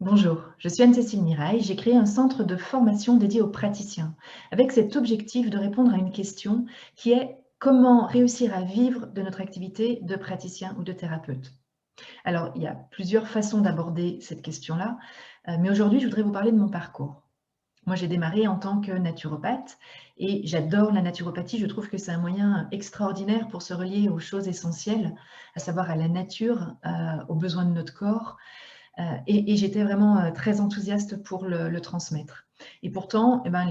Bonjour, je suis Anne-Cécile Mirail. J'ai créé un centre de formation dédié aux praticiens, avec cet objectif de répondre à une question qui est comment réussir à vivre de notre activité de praticien ou de thérapeute. Alors, il y a plusieurs façons d'aborder cette question-là, mais aujourd'hui, je voudrais vous parler de mon parcours. Moi, j'ai démarré en tant que naturopathe et j'adore la naturopathie. Je trouve que c'est un moyen extraordinaire pour se relier aux choses essentielles, à savoir à la nature, aux besoins de notre corps, et j'étais vraiment très enthousiaste pour le transmettre. Et pourtant, eh ben,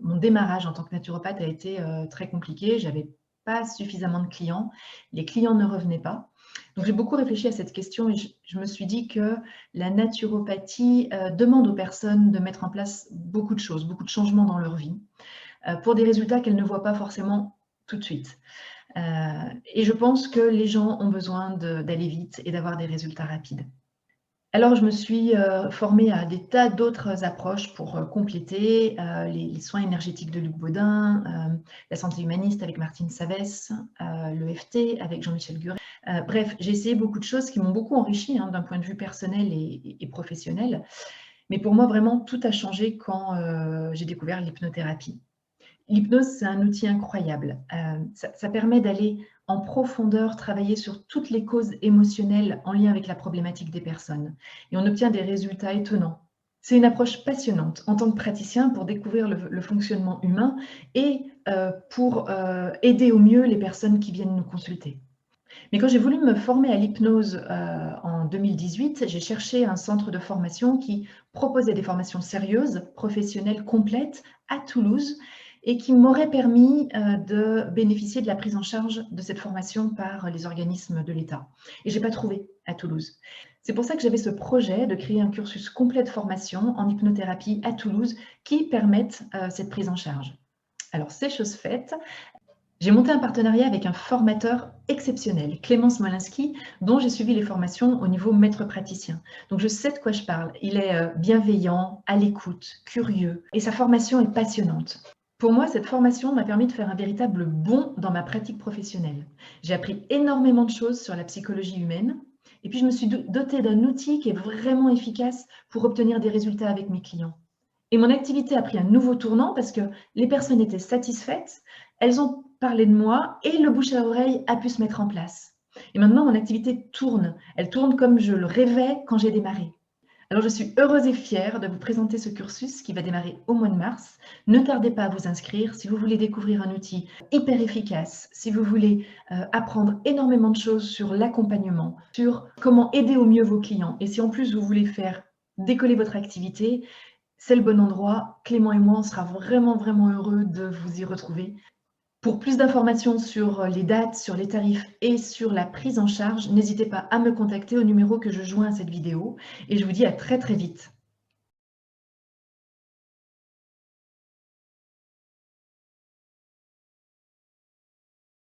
mon démarrage en tant que naturopathe a été très compliqué. J'avais pas suffisamment de clients. Les clients ne revenaient pas. Donc, j'ai beaucoup réfléchi à cette question et je me suis dit que la naturopathie demande aux personnes de mettre en place beaucoup de choses, beaucoup de changements dans leur vie, pour des résultats qu'elles ne voient pas forcément tout de suite. Et je pense que les gens ont besoin d'aller vite et d'avoir des résultats rapides. Alors, je me suis formée à des tas d'autres approches pour compléter les soins énergétiques de Luc Baudin, la santé humaniste avec Martine Savès, l'EFT avec Jean-Michel Guret. Bref, j'ai essayé beaucoup de choses qui m'ont beaucoup enrichie d'un point de vue personnel et professionnel. Mais pour moi, vraiment, tout a changé quand j'ai découvert l'hypnothérapie. L'hypnose, c'est un outil incroyable. Ça permet d'aller en profondeur, travailler sur toutes les causes émotionnelles en lien avec la problématique des personnes. Et on obtient des résultats étonnants. C'est une approche passionnante en tant que praticien pour découvrir le fonctionnement humain et pour aider au mieux les personnes qui viennent nous consulter. Mais quand j'ai voulu me former à l'hypnose en 2018, j'ai cherché un centre de formation qui proposait des formations sérieuses, professionnelles, complètes à Toulouse et qui m'aurait permis de bénéficier de la prise en charge de cette formation par les organismes de l'État. Et je n'ai pas trouvé à Toulouse. C'est pour ça que j'avais ce projet de créer un cursus complet de formation en hypnothérapie à Toulouse qui permette cette prise en charge. Alors, c'est chose faite. J'ai monté un partenariat avec un formateur exceptionnel, Clémence Molinski, dont j'ai suivi les formations au niveau maître praticien. Donc je sais de quoi je parle. Il est bienveillant, à l'écoute, curieux, et sa formation est passionnante. Pour moi, cette formation m'a permis de faire un véritable bond dans ma pratique professionnelle. J'ai appris énormément de choses sur la psychologie humaine, et puis je me suis dotée d'un outil qui est vraiment efficace pour obtenir des résultats avec mes clients. Et mon activité a pris un nouveau tournant parce que les personnes étaient satisfaites, elles ont parlé de moi et le bouche à oreille a pu se mettre en place. Et maintenant, mon activité tourne. Elle tourne comme je le rêvais quand j'ai démarré. Alors, je suis heureuse et fière de vous présenter ce cursus qui va démarrer au mois de mars. Ne tardez pas à vous inscrire si vous voulez découvrir un outil hyper efficace, si vous voulez apprendre énormément de choses sur l'accompagnement, sur comment aider au mieux vos clients. Et si en plus vous voulez faire décoller votre activité, c'est le bon endroit. Clément et moi, on sera vraiment, vraiment heureux de vous y retrouver. Pour plus d'informations sur les dates, sur les tarifs et sur la prise en charge, n'hésitez pas à me contacter au numéro que je joins à cette vidéo et je vous dis à très très vite.